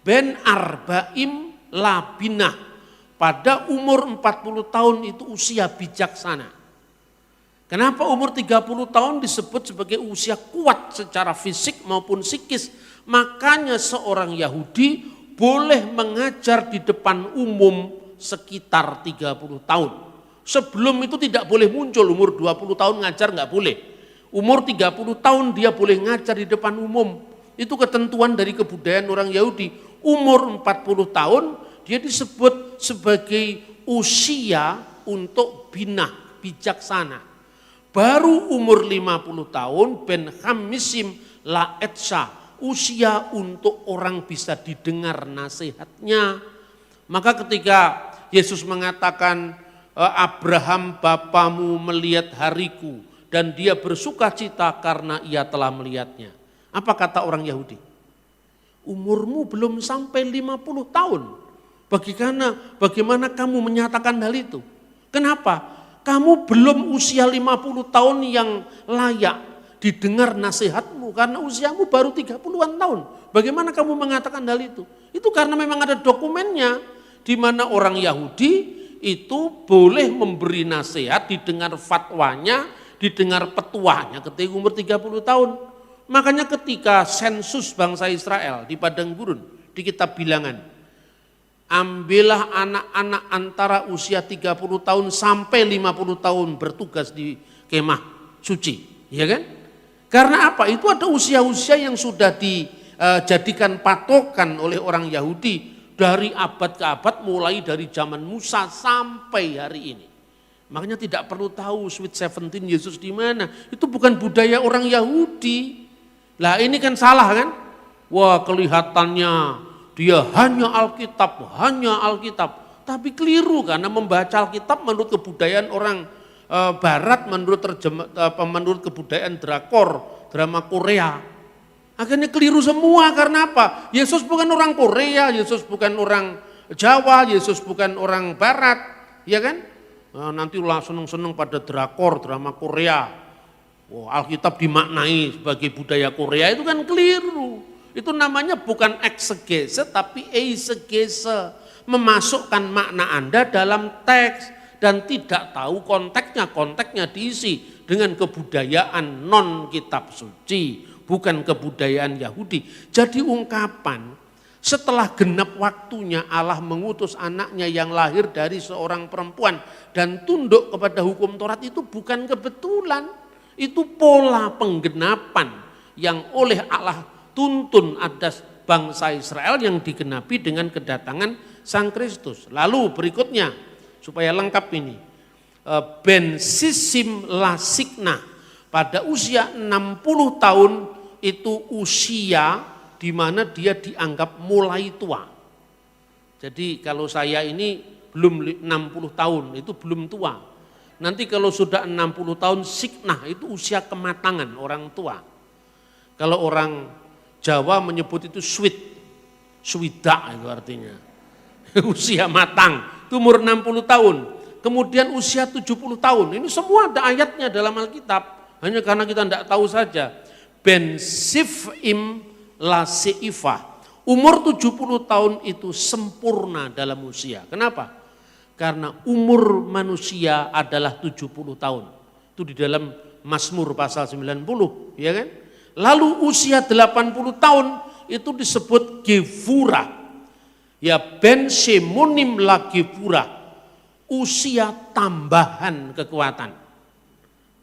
Ben Arbaim Labinah. Pada umur 40 tahun itu usia bijaksana. Kenapa umur 30 tahun disebut sebagai usia kuat secara fisik maupun psikis? Makanya seorang Yahudi boleh mengajar di depan umum sekitar 30 tahun. Sebelum itu tidak boleh muncul, umur 20 tahun ngajar nggak boleh. Umur 30 tahun dia boleh ngajar di depan umum. Itu ketentuan dari kebudayaan orang Yahudi. Umur 40 tahun dia disebut sebagai usia untuk binah, bijaksana. Baru umur 50 tahun Ben Hamisim Laetsa, usia untuk orang bisa didengar nasihatnya. Maka ketika Yesus mengatakan Abraham bapamu melihat hariku dan dia bersuka cita karena ia telah melihatnya. Apa kata orang Yahudi? Umurmu belum sampai 50 tahun. Bagaimana kamu menyatakan hal itu? Kenapa? Kamu belum usia 50 tahun yang layak didengar nasihatmu karena usiamu baru 30-an tahun. Bagaimana kamu mengatakan hal itu? Itu karena memang ada dokumennya di mana orang Yahudi itu boleh memberi nasihat, didengar fatwanya, didengar petuahnya ketika umur 30 tahun. Makanya ketika sensus bangsa Israel di padang gurun, di kitab Bilangan, ambillah anak-anak antara usia 30 tahun sampai 50 tahun bertugas di kemah suci, ya kan? Karena apa? Itu ada usia-usia yang sudah dijadikan patokan oleh orang Yahudi dari abad ke abad, mulai dari zaman Musa sampai hari ini. Makanya tidak perlu tahu Sweet 17 Yesus di mana. Itu bukan budaya orang Yahudi. Lah ini kan salah kan? Wah, kelihatannya dia hanya Alkitab. Tapi keliru karena membaca Alkitab menurut kebudayaan orang Barat, menurut kebudayaan drama Korea. Akhirnya keliru semua karena apa? Yesus bukan orang Korea, Yesus bukan orang Jawa, Yesus bukan orang Barat, ya kan? Nanti ulah seneng-seneng pada drama Korea. Alkitab dimaknai sebagai budaya Korea, itu kan keliru. Itu namanya bukan eksegese tapi eisegese. Memasukkan makna Anda dalam teks dan tidak tahu konteksnya diisi dengan kebudayaan non kitab suci, bukan kebudayaan Yahudi. Jadi ungkapan setelah genap waktunya Allah mengutus anaknya yang lahir dari seorang perempuan dan tunduk kepada hukum Taurat itu bukan kebetulan. Itu pola penggenapan yang oleh Allah tuntun atas bangsa Israel yang digenapi dengan kedatangan Sang Kristus. Lalu berikutnya supaya lengkap ini, Ben Sisim Lasikna pada usia 60 tahun itu usia di mana dia dianggap mulai tua. Jadi kalau saya ini belum 60 tahun itu belum tua. Nanti kalau sudah 60 tahun siknah itu usia kematangan orang tua. Kalau orang Jawa menyebut itu swida itu artinya. Usia matang, itu umur 60 tahun. Kemudian usia 70 tahun, ini semua ada ayatnya dalam Alkitab. Hanya karena kita tidak tahu saja. Ben Sifim la Seifah. Umur 70 tahun itu sempurna dalam usia. Kenapa? Karena umur manusia adalah 70 tahun. Itu di dalam Mazmur pasal 90, ya kan? Lalu usia 80 tahun itu disebut Gevura. Ya Ben Shemonim la Gevura. Usia tambahan kekuatan.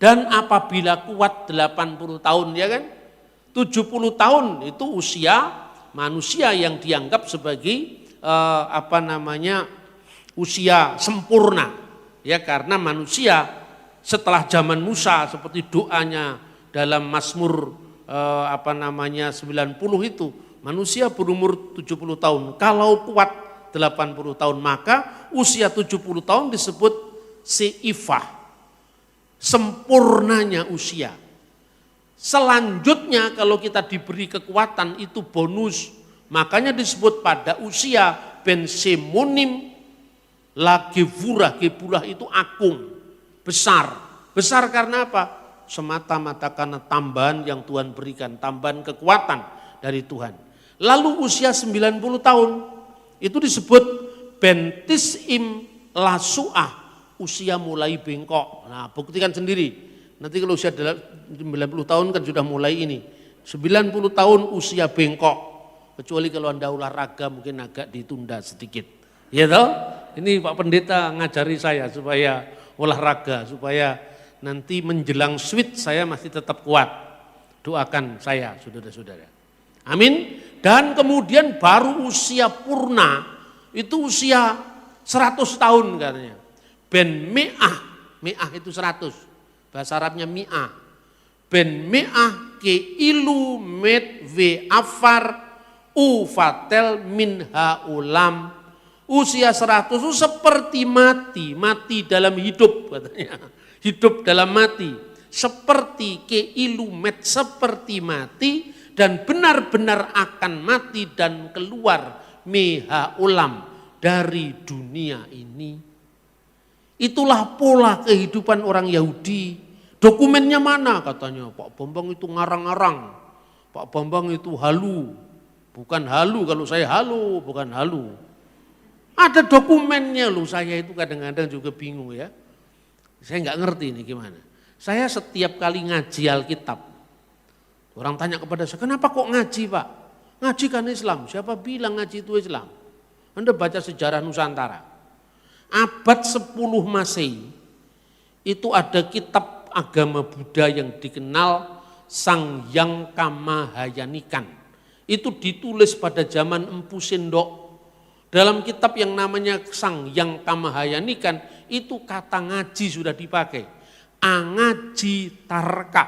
Dan apabila kuat 80 tahun, ya kan? 70 tahun itu usia manusia yang dianggap sebagai usia sempurna, ya karena manusia setelah zaman Musa seperti doanya dalam Mazmur 90 itu manusia berumur 70 tahun. Kalau kuat 80 tahun maka usia 70 tahun disebut seifah, sempurnanya usia. Selanjutnya kalau kita diberi kekuatan itu bonus. Makanya disebut pada usia bensemonim la gevurah. Gevurah itu agung, besar. Besar karena apa? Semata-mata karena tambahan yang Tuhan berikan, tambahan kekuatan dari Tuhan. Lalu usia 90 tahun itu disebut bentis im lasuah, usia mulai bengkok. Nah, buktikan sendiri. Nanti kalau usia 90 tahun kan sudah mulai ini. 90 tahun usia bengkok. Kecuali kalau Anda olahraga mungkin agak ditunda sedikit. Ya toh? Ini Pak Pendeta ngajari saya supaya olahraga, supaya nanti menjelang switch saya masih tetap kuat. Doakan saya, saudara-saudara. Amin. Dan kemudian baru usia purna, itu usia 100 tahun katanya. Ben me'ah itu 100. Bahasa Arabnya mi'ah. Ben me'ah ke ilu med ve afar ufatel min haulam. Usia 100 itu seperti mati dalam hidup katanya. Hidup dalam mati. Seperti ke ilu med, seperti mati dan benar-benar akan mati dan keluar mehaulam dari dunia ini. Itulah pola kehidupan orang Yahudi. Dokumennya mana katanya? Pak Bambang itu ngarang-ngarang. Pak Bambang itu halu. Bukan halu, kalau saya halu, bukan halu. Ada dokumennya loh, saya itu kadang-kadang juga bingung ya. Saya nggak ngerti ini gimana. Saya setiap kali ngaji Alkitab, orang tanya kepada saya, kenapa kok ngaji Pak? Ngaji kan Islam, siapa bilang ngaji itu Islam? Anda baca sejarah Nusantara. Abad 10 Masehi, itu ada kitab agama Buddha yang dikenal Sangyang Kamahayanikan. Itu ditulis pada zaman Empu Sendok. Dalam kitab yang namanya Sangyang Kamahayanikan, itu kata ngaji sudah dipakai. Angaji Tarka.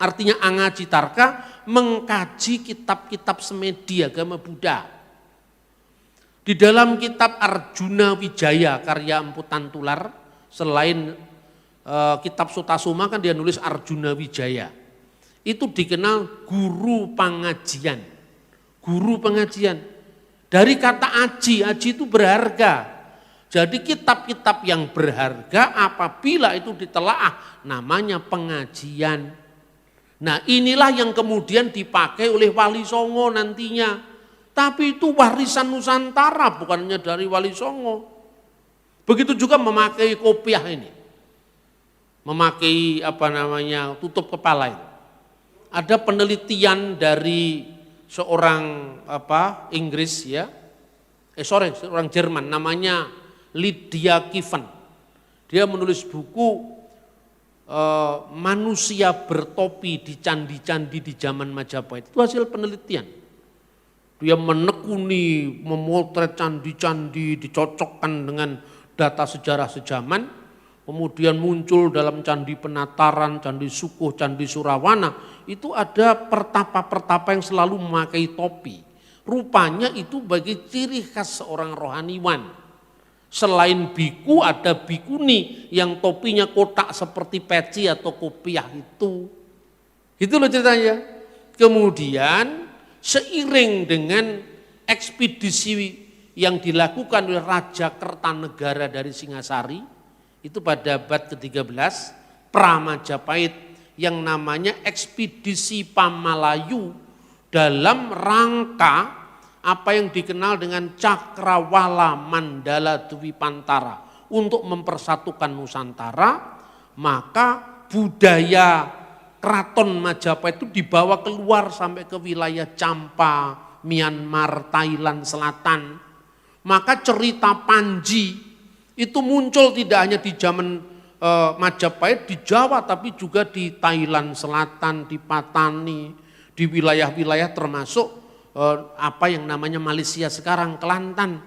Artinya Angaji Tarka mengkaji kitab-kitab semedi agama Buddha. Di dalam kitab Arjuna Wijaya karya Empu Tantular, selain kitab Sutasoma kan dia nulis Arjuna Wijaya. Itu dikenal guru pengajian. Guru pengajian. Dari kata aji itu berharga. Jadi kitab-kitab yang berharga apabila itu ditelaah namanya pengajian. Nah inilah yang kemudian dipakai oleh Wali Songo nantinya. Tapi itu warisan Nusantara bukannya dari Wali Songo. Begitu juga memakai kopiah ini. Memakai tutup kepala itu. Ada penelitian dari seorang Inggris ya. Seorang Jerman namanya Lydia Kiven. Dia menulis buku manusia bertopi di candi-candi di zaman Majapahit. Itu hasil penelitian. Dia menekuni, memotret candi-candi, dicocokkan dengan data sejarah sejaman. Kemudian muncul dalam candi Penataran, candi Sukuh, candi Surawana. Itu ada pertapa-pertapa yang selalu memakai topi. Rupanya itu bagi ciri khas seorang rohaniwan. Selain biku ada bikuni yang topinya kotak seperti peci atau kopiah itu. Itu loh ceritanya. Kemudian seiring dengan ekspedisi yang dilakukan oleh Raja Kertanegara dari Singasari, itu pada abad ke-13, Pramajapahit yang namanya ekspedisi Pamalayu dalam rangka apa yang dikenal dengan Cakrawala Mandala Dwipantara untuk mempersatukan Nusantara, maka budaya Keraton Majapahit itu dibawa keluar sampai ke wilayah Champa, Myanmar, Thailand Selatan. Maka cerita Panji itu muncul tidak hanya di zaman Majapahit di Jawa tapi juga di Thailand Selatan, di Patani, di wilayah-wilayah termasuk apa yang namanya Malaysia sekarang, Kelantan.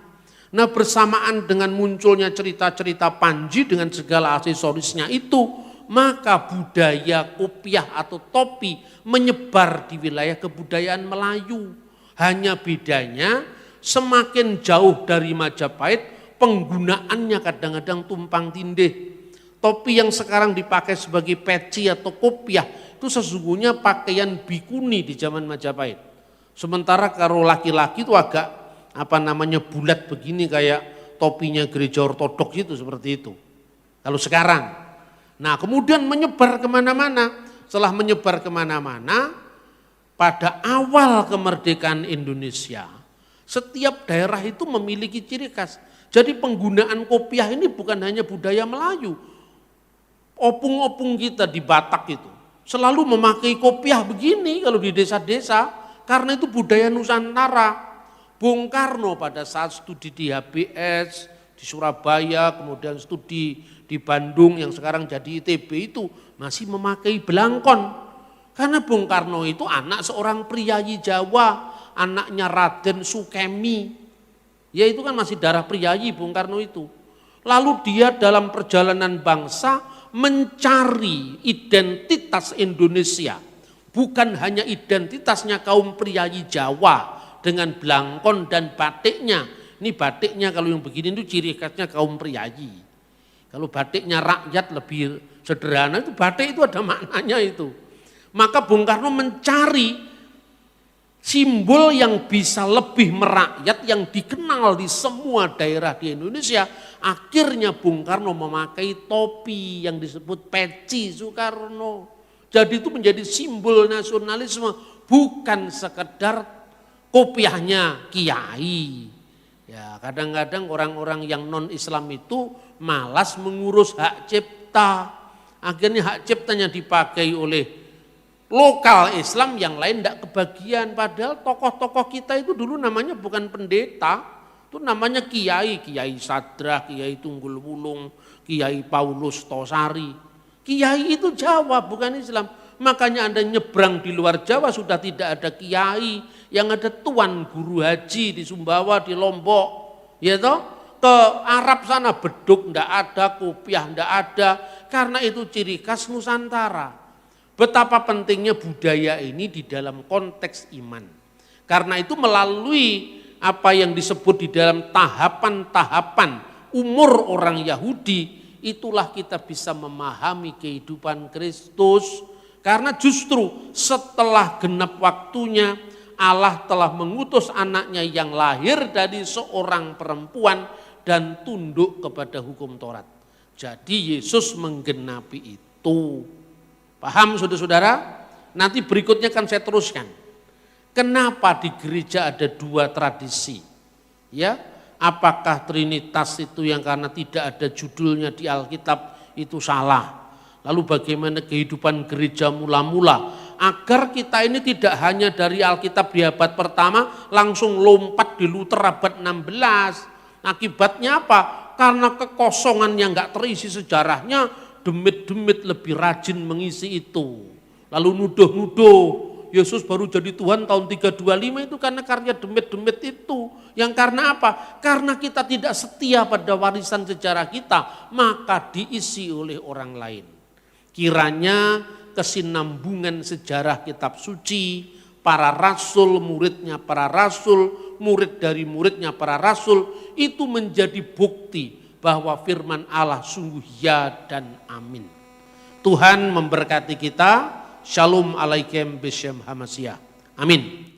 Nah bersamaan dengan munculnya cerita-cerita Panji dengan segala aksesorisnya itu, maka budaya kopiah atau topi menyebar di wilayah kebudayaan Melayu. Hanya bedanya semakin jauh dari Majapahit penggunaannya kadang-kadang tumpang tindih. Topi yang sekarang dipakai sebagai peci atau kopiah itu sesungguhnya pakaian bikuni di zaman Majapahit. Sementara kalau laki-laki itu agak bulat begini kayak topinya gereja ortodoks itu seperti itu. Kalau sekarang. Nah kemudian menyebar kemana-mana. Setelah menyebar kemana-mana, pada awal kemerdekaan Indonesia, setiap daerah itu memiliki ciri khas. Jadi penggunaan kopiah ini bukan hanya budaya Melayu. Opung-opung kita di Batak itu selalu memakai kopiah begini kalau di desa-desa, karena itu budaya Nusantara. Bung Karno pada saat studi di HBS, di Surabaya, kemudian studi di Bandung yang sekarang jadi ITB itu masih memakai belangkon. Karena Bung Karno itu anak seorang priyayi Jawa, anaknya Raden Sukemi. Ya itu kan masih darah priyayi Bung Karno itu. Lalu dia dalam perjalanan bangsa mencari identitas Indonesia. Bukan hanya identitasnya kaum priyayi Jawa dengan belangkon dan batiknya. Ini batiknya kalau yang begini itu ciri khasnya kaum priyayi. Kalau batiknya rakyat lebih sederhana itu batik itu ada maknanya itu. Maka Bung Karno mencari simbol yang bisa lebih merakyat, yang dikenal di semua daerah di Indonesia. Akhirnya Bung Karno memakai topi yang disebut peci Soekarno. Jadi itu menjadi simbol nasionalisme, bukan sekedar kopiahnya kiai. Ya, kadang-kadang orang-orang yang non-Islam itu malas mengurus hak cipta. Akhirnya hak ciptanya dipakai oleh lokal Islam, yang lain tidak kebagian. Padahal tokoh-tokoh kita itu dulu namanya bukan pendeta, itu namanya kiai. Kiai Sadra, Kiai Tunggul Wulung, Kiai Paulus Tosari. Kiai itu Jawa bukan Islam. Makanya Anda nyebrang di luar Jawa sudah tidak ada kiai, yang ada tuan guru haji di Sumbawa, di Lombok, ya toh. Ke Arab sana beduk ndak ada, kopiah ndak ada, karena itu ciri khas Nusantara. Betapa pentingnya budaya ini di dalam konteks iman. Karena itu melalui apa yang disebut di dalam tahapan-tahapan umur orang Yahudi, itulah kita bisa memahami kehidupan Kristus. Karena justru setelah genap waktunya, Allah telah mengutus anaknya yang lahir dari seorang perempuan dan tunduk kepada hukum Taurat. Jadi Yesus menggenapi itu. Paham saudara-saudara? Nanti berikutnya kan saya teruskan. Kenapa di gereja ada dua tradisi? Ya, apakah Trinitas itu yang karena tidak ada judulnya di Alkitab itu salah? Lalu bagaimana kehidupan gereja mula-mula? Agar kita ini tidak hanya dari Alkitab di abad pertama langsung lompat di Luther abad 16. Akibatnya apa? Karena kekosongan yang enggak terisi sejarahnya, demit-demit lebih rajin mengisi itu. Lalu nuduh-nuduh, Yesus baru jadi Tuhan tahun 325 itu karena karya demit-demit itu. Yang karena apa? Karena kita tidak setia pada warisan sejarah kita, maka diisi oleh orang lain. Kiranya kesinambungan sejarah kitab suci, para rasul, muridnya para rasul, murid dari muridnya para rasul, itu menjadi bukti bahwa firman Allah sungguh ya dan amin. Tuhan memberkati kita. Shalom alaikum Beshem Hamasiah. Amin.